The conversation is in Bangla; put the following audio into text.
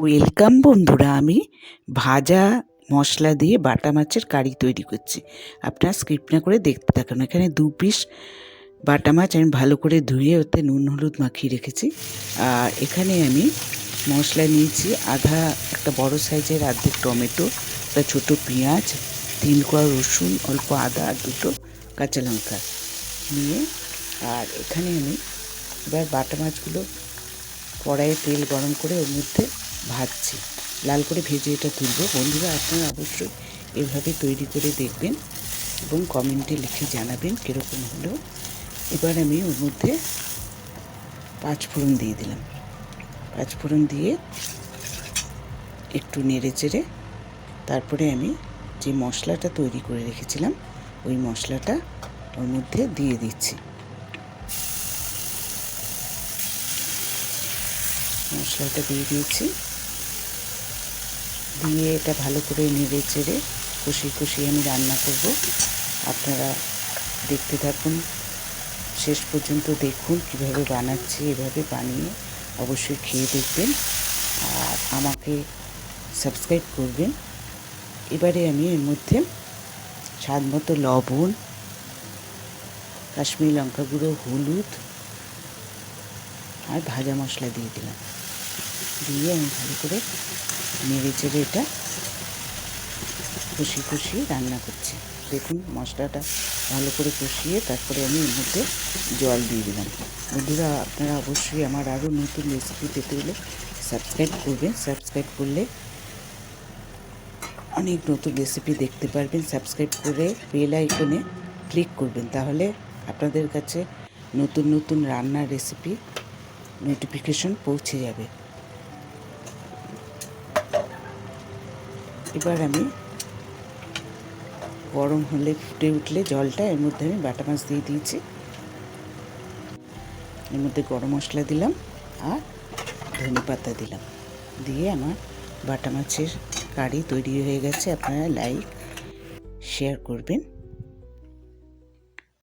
ওয়েলকাম বন্ধুরা, আমি ভাজা মশলা দিয়ে বাটা মাছের কারি তৈরি করছি। আপনারা স্কিপ না করে দেখতে থাকুন। এখানে 2 পিস বাটা মাছ আমি ভালো করে ধুয়ে ওতে নুন হলুদ মাখিয়ে রেখেছি। আর এখানে আমি মশলা নিয়েছি একটা বড় সাইজের অর্ধেক টমেটো, একটা ছোটো পেঁয়াজ, 3 কোয়া রসুন, অল্প আদা আর 2টো কাঁচা লঙ্কা নিয়ে। আর এখানে আমি এবার বাটা মাছগুলো কড়াইয়ে তেল গরম করে ওর মধ্যে ভাজছি, লাল করে ভেজে এটা তুলবো। বন্ধুরা, আপনারা অবশ্যই এভাবে তৈরি করে দেখবেন এবং কমেন্টে লিখে জানাবেন কীরকম হলো। এবার আমি ওর মধ্যে 5 ফোড়ন দিয়ে দিলাম। 5 ফোড়ন দিয়ে একটু নেড়ে চেড়ে তারপরে আমি যে মশলাটা তৈরি করে রেখেছিলাম ওই মশলাটা ওর মধ্যে দিয়ে দিচ্ছি। মশলাটা দিয়ে দিয়েছি, দিয়ে এটা ভালো করে নেড়ে চেড়ে কষিয়ে আমি রান্না করব। আপনারা দেখতে থাকুন, শেষ পর্যন্ত দেখুন কিভাবে বানাচ্ছি। এভাবে বানিয়ে অবশ্যই খেয়ে দেখবেন আর আমাকে সাবস্ক্রাইব করবেন। এবারে আমি এর মধ্যে স্বাদ মতো লবণ, কাশ্মীরি লঙ্কা গুঁড়ো, হলুদ আর ভাজা মশলা দিয়ে দিলাম। দিয়ে আমি ভালো করে নেড়ে চেড়ে এটা কষিয়ে রান্না করছি। দেখুন মশলাটা ভালো করে কষিয়ে তারপরে আমি এর মধ্যে জল দিয়ে দিলাম। বন্ধুরা, আপনারা অবশ্যই আমার আরও নতুন রেসিপি পেতে হলে সাবস্ক্রাইব করবেন। সাবস্ক্রাইব করলে অনেক নতুন রেসিপি দেখতে পারবেন। সাবস্ক্রাইব করে বেল আইকনে ক্লিক করবেন, তাহলে আপনাদের কাছে নতুন নতুন রান্নার রেসিপি নোটিফিকেশন পৌঁছে যাবে। এবার আমি গরম হলে ফুটে উঠলে জলটা এর মধ্যে আমি বাটা মাছ দিয়ে দিয়েছি। এর মধ্যে গরম মশলা দিলাম আর ধনে পাতা দিলাম। দিয়ে আমার বাটা মাছের কারি তৈরি হয়ে গেছে। আপনারা লাইক শেয়ার করবেন।